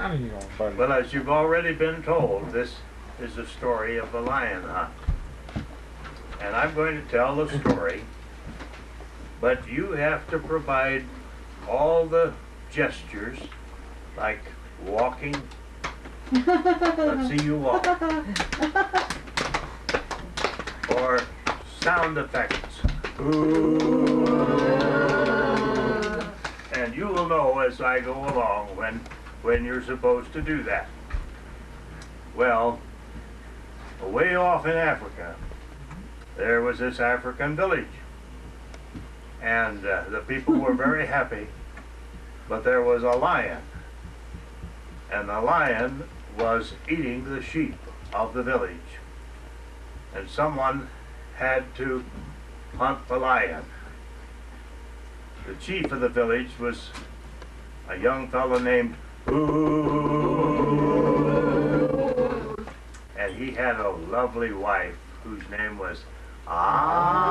Well, as you've already been told, this is a story of the lion hunt. And I'm going to tell the story, but you have to provide all the gestures, like walking. Let's see you walk. Or sound effects. Ooh. And you will know as I go along when you're supposed to do that. Well, way off in Africa, there was this African village. And the people were very happy, but there was a lion. And the lion was eating the sheep of the village. And someone had to hunt the lion. The chief of the village was a young fellow named Ooh. And he had a lovely wife whose name was Ah.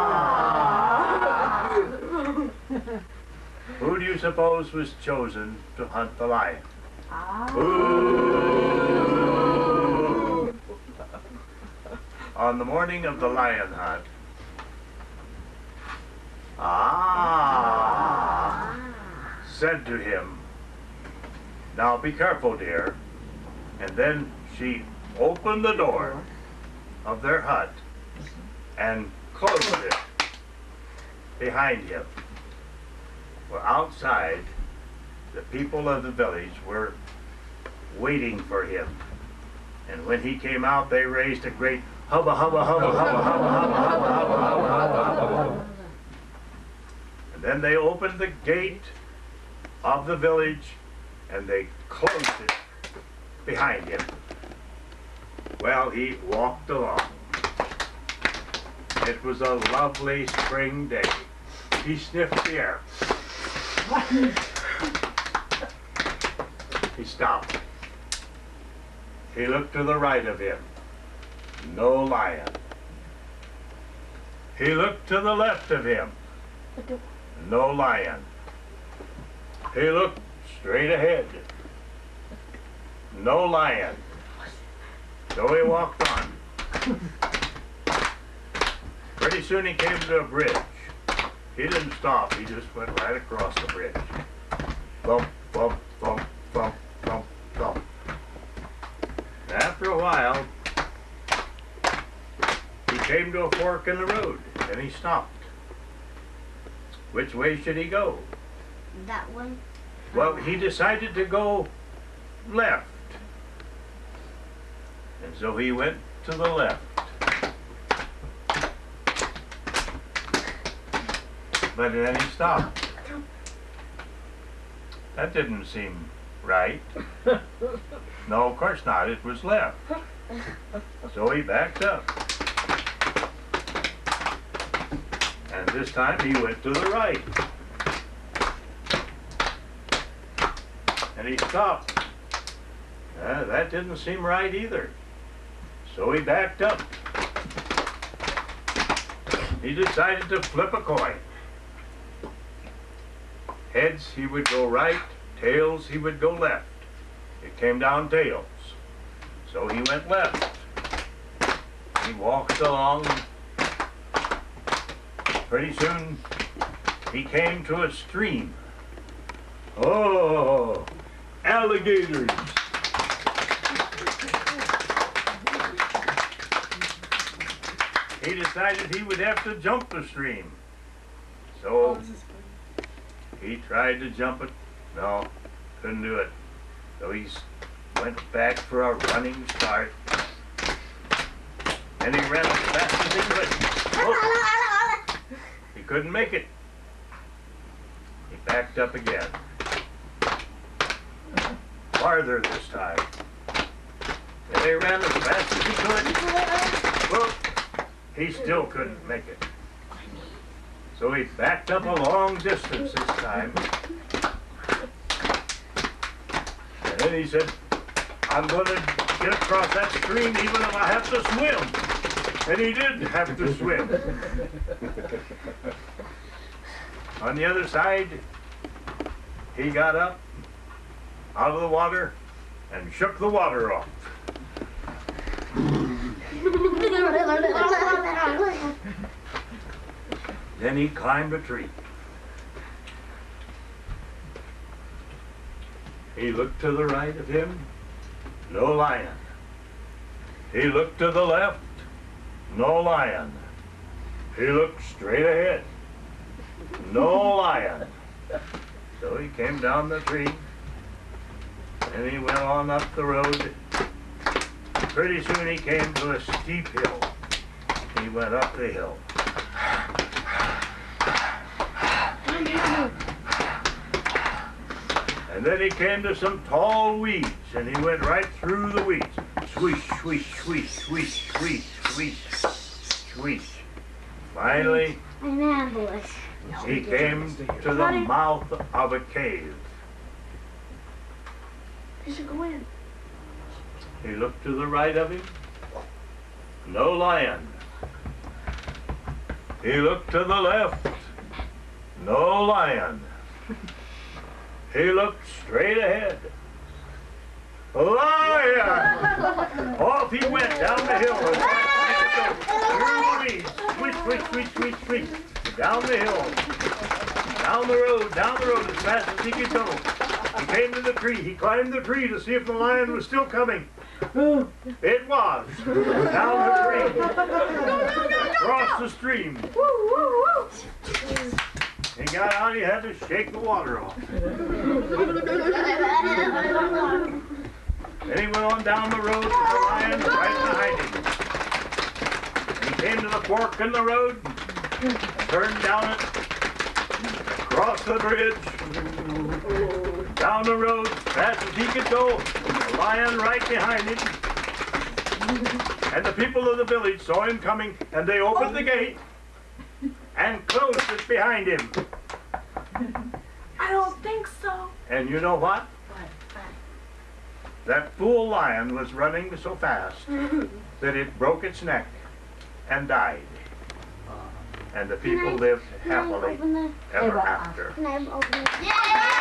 Who do you suppose was chosen to hunt the lion? Ooh. On the morning of the lion hunt, said to him, "Now be careful, dear." And then she opened the door of their hut and closed it behind him. Well, outside, the people of the village were waiting for him. And when he came out, they raised a great hubba, hubba, hubba, hubba, hubba, hubba, hubba, hubba, hubba, hubba, hubba. And then they opened the gate of the village and they closed it behind him. Well, he walked along. It was a lovely spring day. He sniffed the air. He stopped. He looked to the right of him. No lion. He looked to the left of him. No lion. He looked straight ahead. No lion. So he walked on. Pretty soon he came to a bridge. He didn't stop, he just went right across the bridge. Thump, thump, thump, thump, thump, thump. And after a while, he came to a fork in the road, and he stopped. Which way should he go? That one? Well, he decided to go left. And so he went to the left. But then he stopped. That didn't seem right. No, of course not. It was left. So he backed up. And this time he went to the right. And he stopped. That didn't seem right either. So he backed up. He decided to flip a coin. Heads, he would go right. Tails, he would go left. It came down tails. So he went left. He walked along. Pretty soon, he came to a stream. Oh, alligators. He decided he would have to jump the stream. So he tried to jump it. No, couldn't do it. So he went back for a running start. And he ran as fast as he could. Oh, he couldn't make it. He backed up again. Farther this time. And he ran as fast as he could. Well, he still couldn't make it. So he backed up a long distance this time. And then he said, "I'm going to get across that stream even if I have to swim." And he did have to swim. On the other side, he got up out of the water and shook the water off. Then he climbed a tree. He looked to the right of him, no lion. He looked to the left, no lion. He looked straight ahead, no lion. So he came down the tree, and he went on up the road. Pretty soon he came to a steep hill. He went up the hill. And then he came to some tall weeds, and he went right through the weeds. Swish, swish, swish, swish, swish, swish, swish. Finally, he came to the mouth of a cave. You should go in. He looked to the right of him, no lion. He looked to the left, no lion. He looked straight ahead, a lion! Off he went down the hill, through the weeds, swish, swish, swish, swish, swish, down the hill, down the road, as fast as he could go. He came to the tree. He climbed the tree to see if the lion was still coming. It was. Down the tree. Across the stream. He got out, he had to shake the water off. Then he went on down the road with the lion right behind him. He came to the fork in the road, turned down it, across the bridge, down the road, fast as he could go, the lion right behind him. And the people of the village saw him coming, and they opened the gate and closed it behind him. I don't think so. And you know what? That fool lion was running so fast that it broke its neck and died. And the people lived happily ever after. Can I open it? Yeah!